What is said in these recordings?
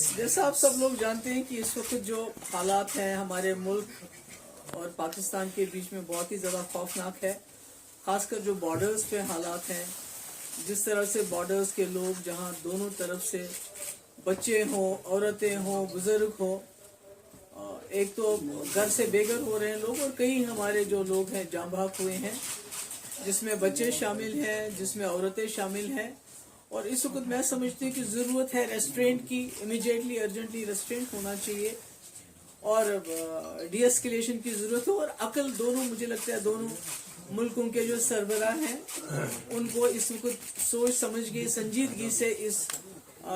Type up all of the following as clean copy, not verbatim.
जैसा आप सब लोग जानते हैं कि इस वक्त जो हालात हैं हमारे मुल्क और पाकिस्तान के बीच में बहुत ही ज़्यादा खौफनाक है। खासकर जो बॉर्डर्स पे हालात हैं, जिस तरह से बॉर्डर्स के लोग जहां दोनों तरफ से बच्चे हों, औरतें हों, बुजुर्ग हों, एक तो घर से बेघर हो रहे हैं लोग और कई हमारे जो लोग हैं जाँ बहक हुए हैं, जिसमें बच्चे शामिल हैं, जिसमें औरतें शामिल हैं। और इस वक्त मैं समझती हूँ कि ज़रूरत है रेस्ट्रेंट की, इमीडिएटली अर्जेंटली रेस्ट्रेंट होना चाहिए और डी एस्केलेशन की ज़रूरत है। और अकल दोनों, मुझे लगता है दोनों मुल्कों के जो सरबराह हैं उनको इस वक्त सोच समझ के संजीदगी से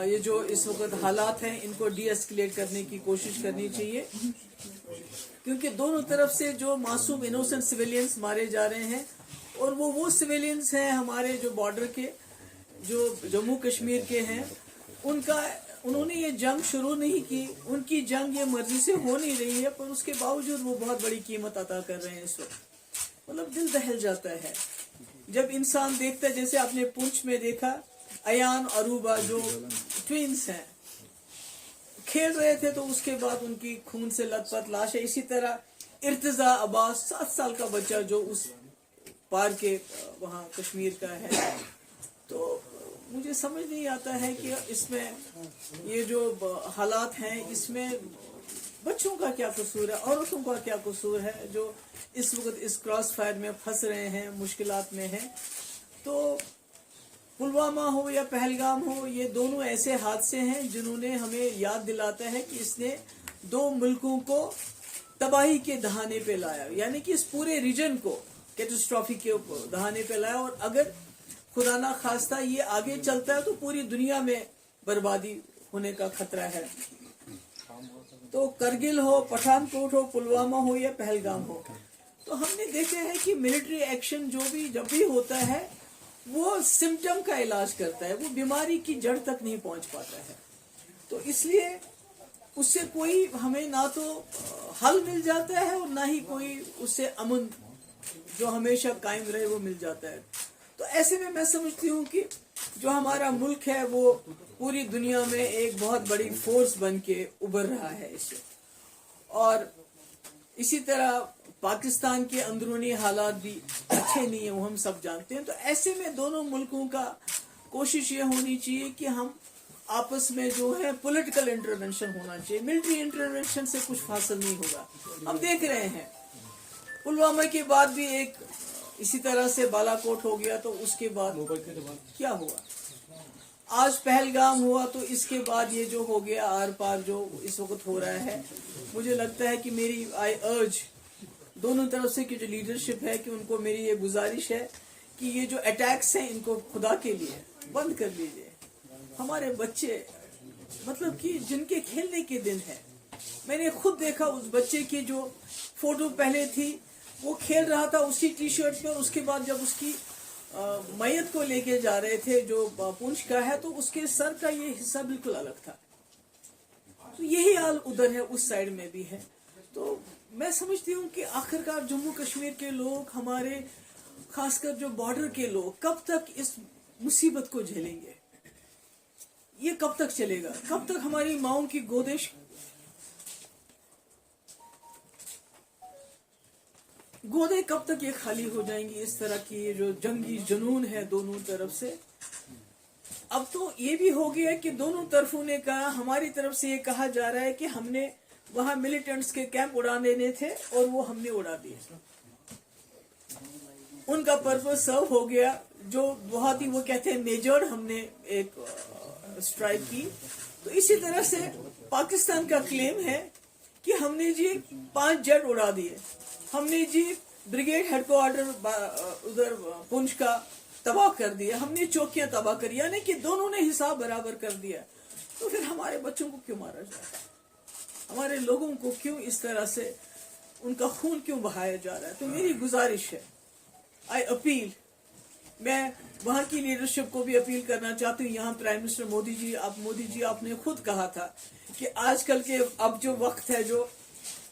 ये जो इस वक्त हालात हैं इनको डी एस्केलेट करने की कोशिश करनी चाहिए, क्योंकि दोनों तरफ से जो मासूम इनोसेंट सिविलियंस मारे जा रहे हैं और वो सिविलियंस हैं हमारे जो बॉर्डर के, जो जम्मू कश्मीर के हैं, उन्होंने ये जंग शुरू नहीं की, उनकी जंग ये मर्जी से हो नहीं रही है, पर उसके बावजूद वो बहुत बड़ी कीमत अदा कर रहे हैं इस वक्त। मतलब दिल दहल जाता है जब इंसान देखता है, जैसे आपने पुंछ में देखा अयान अरूबा जो ट्विंस हैं खेल रहे थे, तो उसके बाद उनकी खून से लथपथ लाश है। इसी तरह इर्तिजा अब्बास 7 साल का बच्चा जो उस पार के वहाँ कश्मीर का है। तो मुझे समझ नहीं आता है कि इसमें ये जो हालात हैं इसमें बच्चों का क्या कसूर है, औरतों का क्या कसूर है जो इस वक्त इस क्रॉस फायर में फंस रहे हैं, मुश्किलात में हैं। तो पुलवामा हो या पहलगाम हो, ये दोनों ऐसे हादसे हैं जिन्होंने हमें याद दिलाता है कि इसने दो मुल्कों को तबाही के दहाने पे लाया, यानी कि इस पूरे रीजन को कैटास्ट्रॉफी के दहाने पे लाया। और अगर खुदा ना खास्ता ये आगे चलता है तो पूरी दुनिया में बर्बादी होने का खतरा है। तो करगिल हो, पठानकोट हो, पुलवामा हो या पहलगाम हो, तो हमने देखा है कि मिलिट्री एक्शन जब भी होता है वो सिम्टम का इलाज करता है, वो बीमारी की जड़ तक नहीं पहुंच पाता है। तो इसलिए उससे कोई हमें ना तो हल मिल जाता है और ना ही कोई उससे अमन जो हमेशा कायम रहे वो मिल जाता है। तो ऐसे में मैं समझती हूँ कि जो हमारा मुल्क है वो पूरी दुनिया में एक बहुत बड़ी फोर्स बन के उभर रहा है इससे। और इसी तरह पाकिस्तान के अंदरूनी हालात भी अच्छे नहीं है, वो हम सब जानते हैं। तो ऐसे में दोनों मुल्कों का कोशिश ये होनी चाहिए कि हम आपस में जो है पॉलिटिकल इंटरवेंशन होना चाहिए, मिलिट्री इंटरवेंशन से कुछ हासिल नहीं होगा। हम देख रहे हैं पुलवामा के बाद भी एक इसी तरह से बालाकोट हो गया, तो उसके बाद क्या हुआ, आज पहलगाम हुआ, तो इसके बाद ये जो हो गया आर पार जो इस वक्त हो रहा है। मुझे लगता है कि मेरी आई अर्ज दोनों तरफ से की जो लीडरशिप है कि उनको मेरी ये गुजारिश है कि ये जो अटैक्स हैं इनको खुदा के लिए बंद कर लीजिए। हमारे बच्चे मतलब कि जिनके खेलने के दिन है, मैंने खुद देखा उस बच्चे की जो फोटो पहले थी वो खेल रहा था उसी टी शर्ट में, उसके बाद जब उसकी मैयत को लेके जा रहे थे जो पुंछ का है, तो उसके सर का ये हिस्सा बिल्कुल अलग था। तो यही हाल उधर है, उस साइड में भी है। तो मैं समझती हूँ कि आखिरकार जम्मू कश्मीर के लोग, हमारे खासकर जो बॉर्डर के लोग, कब तक इस मुसीबत को झेलेंगे? ये कब तक चलेगा? कब तक हमारी माओं की गोदे कब तक ये खाली हो जाएंगी? इस तरह की ये जो जंगी जुनून है दोनों तरफ से। अब तो ये भी हो गया कि दोनों तरफों ने कहा, हमारी तरफ से ये कहा जा रहा है कि हमने वहां मिलिटेंट्स के कैंप उड़ा देने थे और वो हमने उड़ा दिए, उनका पर्पस सर्व हो गया। जो बहुत ही वो कहते हैं मेजर हमने एक स्ट्राइक की। तो इसी तरह से पाकिस्तान का क्लेम है कि हमने जी 5 जेट उड़ा दिए, हमने जी ब्रिगेड हेडक्वार्टर उधर पुंछ का तबाह कर दिया, हमने चौकियां तबाह करी, यानी कि दोनों ने हिसाब बराबर कर दिया। तो फिर हमारे बच्चों को क्यों मारा जाता है? हमारे लोगों को क्यों इस तरह से उनका खून क्यों बहाया जा रहा है? तो मेरी गुजारिश है, आई अपील, मैं वहां की लीडरशिप को भी अपील करना चाहती हूँ। यहाँ प्राइम मिनिस्टर मोदी जी आपने खुद कहा था कि आजकल के अब जो वक्त है, जो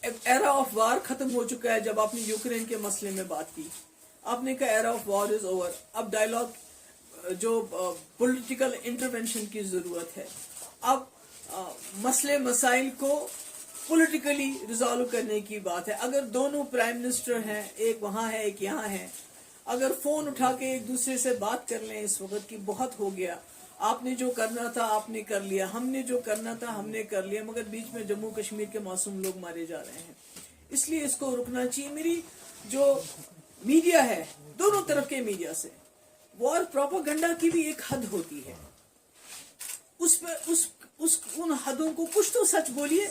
एरा ऑफ वार खत्म हो चुका है। जब आपने यूक्रेन के मसले में बात की, आपने कहा era of war is over, अब डायलॉग जो पॉलिटिकल इंटरवेंशन की जरूरत है। अब مسئلے مسائل کو پولیٹیکلی ریزالو کرنے کی بات ہے. اگر دونوں پرائم منسٹر ہیں, ایک وہاں ہے ایک یہاں ہے, اگر فون اٹھا کے ایک دوسرے سے بات کر لیں اس وقت کی بہت ہو گیا, آپ نے جو کرنا تھا آپ نے کر لیا, ہم نے جو کرنا تھا ہم نے کر لیا, مگر بیچ میں جموں کشمیر کے معصوم لوگ مارے جا رہے ہیں. اس لیے اس کو رکنا چاہیے. میری جو میڈیا ہے, دونوں طرف کے میڈیا سے وار پروپاگنڈا کی بھی ایک حد ہوتی ہے. اس پہ ان حدوں کو کچھ تو سچ بولیے.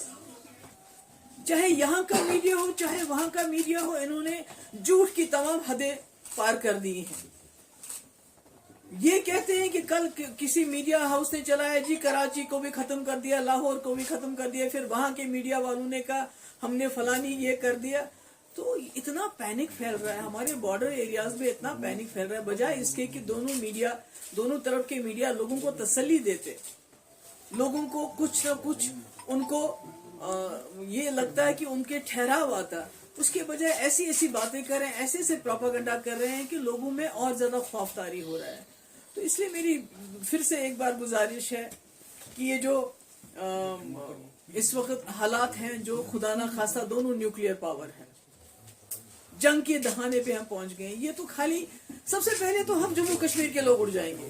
چاہے یہاں کا میڈیا ہو چاہے وہاں کا میڈیا ہو, انہوں نے جھوٹ کی تمام حدیں پار کر دی ہیں. یہ کہتے ہیں کہ کل کسی میڈیا ہاؤس نے چلایا جی کراچی کو بھی ختم کر دیا, لاہور کو بھی ختم کر دیا, پھر وہاں کے میڈیا والوں نے کہا ہم نے فلانی یہ کر دیا. تو اتنا پینک پھیل رہا ہے ہمارے بارڈر ایریاز میں, اتنا پینک پھیل رہا ہے, بجائے اس کے کہ دونوں طرف کے میڈیا لوگوں کو تسلی دیتے, لوگوں کو کچھ نہ کچھ ان کو یہ لگتا ہے کہ ان کے ٹھہراو آتا, اس کے بجائے ایسی ایسی باتیں کر رہے ہیں, ایسے ایسے پروپاگنڈا کر رہے ہیں کہ لوگوں میں اور زیادہ خوف طاری ہو رہا ہے. تو اس لیے میری پھر سے ایک بار گزارش ہے کہ یہ جو اس وقت حالات ہیں جو خدا نہ خواستہ دونوں نیوکلیئر پاور ہیں, جنگ کے دہانے پہ ہم پہنچ گئے ہیں. یہ تو خالی سب سے پہلے تو ہم جموں کشمیر کے لوگ اڑ جائیں گے,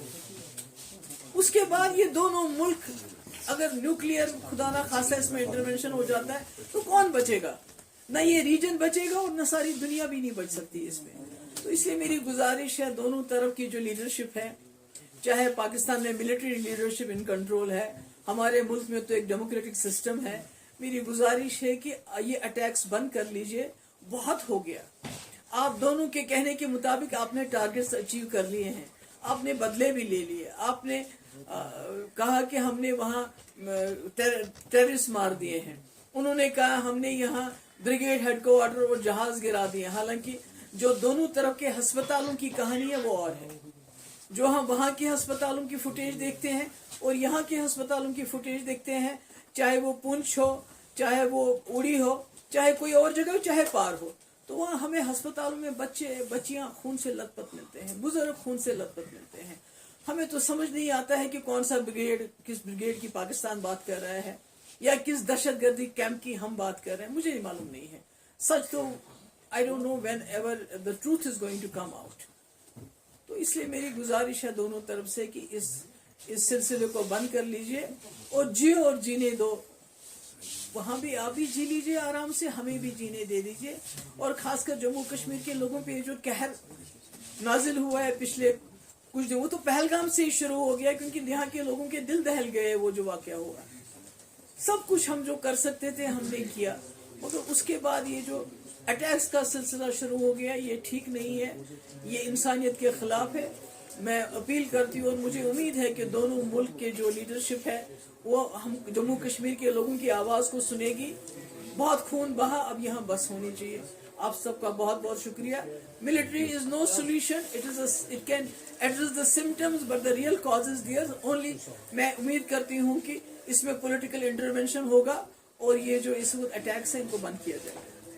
اس کے بعد یہ دونوں ملک اگر نیوکلیئر خدا نہ خواستہ اس میں انٹرونشن ہو جاتا ہے تو کون بچے گا؟ نہ یہ ریجن بچے گا اور نہ ساری دنیا بھی نہیں بچ سکتی اس میں. تو اس لیے میری گزارش ہے دونوں طرف کی جو لیڈرشپ ہے, چاہے پاکستان میں ملٹری لیڈرشپ ان کنٹرول ہے, ہمارے ملک میں تو ایک ڈیموکریٹک سسٹم ہے, میری گزارش ہے کہ یہ اٹیکس بند کر لیجئے, بہت ہو گیا. آپ دونوں کے کہنے کے مطابق آپ نے ٹارگٹس اچیو کر لیے ہیں, آپ نے بدلے بھی لے لیے, آپ نے کہا کہ ہم نے وہاں ٹیررسٹ مار دیے ہیں, انہوں نے کہا ہم نے یہاں بریگیڈ ہیڈ کوارٹر اور جہاز گرا دیے. حالانکہ جو دونوں طرف کے ہسپتالوں کی کہانی ہے وہ اور ہے. جو ہم وہاں کے ہسپتالوں کی فوٹیج دیکھتے ہیں اور یہاں کے ہسپتالوں کی فوٹیج دیکھتے ہیں, چاہے وہ پونچھ ہو, چاہے وہ اڑی ہو, چاہے کوئی اور جگہ ہو, چاہے پار ہو, تو وہاں ہمیں ہسپتالوں میں بچے بچیاں خون سے لت پت ملتے ہیں, بزرگ خون سے لت پت ملتے ہیں. ہمیں تو سمجھ نہیں آتا ہے کہ کون سا بریگیڈ کس بریگیڈ کی پاکستان بات کر رہا ہے یا کس دہشت گردی کیمپ کی ہم بات کر رہے ہیں, مجھے نہیں معلوم نہیں ہے. سچ تو I don't know whenever the truth is going to come out. تو اس لیے میری گزارش ہے دونوں طرف سے کہ اس سلسلے کو بند کر لیجئے اور جیو اور جینے دو. وہاں بھی آپ بھی جی لیجئے آرام سے, ہمیں بھی جینے دے دیجئے. اور خاص کر جموں کشمیر کے لوگوں پہ جو قہر نازل ہوا ہے پچھلے کچھ دن, وہ تو پہلگام سے ہی شروع ہو گیا, کیونکہ یہاں کے لوگوں کے دل دہل گئے. وہ جو واقعہ ہوا, سب کچھ ہم جو کر سکتے تھے ہم نے کیا, مگر اس کے بعد یہ جو اٹیکس کا سلسلہ شروع ہو گیا, یہ ٹھیک نہیں ہے, یہ انسانیت کے خلاف ہے. میں اپیل کرتی ہوں اور مجھے امید ہے کہ دونوں ملک کے جو لیڈرشپ ہے وہ ہم جموں کشمیر کے لوگوں کی آواز کو سنے گی. بہت خون بہا, اب یہاں بس ہونی چاہیے. آپ سب کا بہت بہت شکریہ. Military is no solution, it can address the symptoms but the real cause is there only. میں امید کرتی ہوں کہ اس میں پولیٹیکل انٹرونشن ہوگا اور یہ جو اس وقت اٹیکس ہیں ان کو بند کیا جائے گا.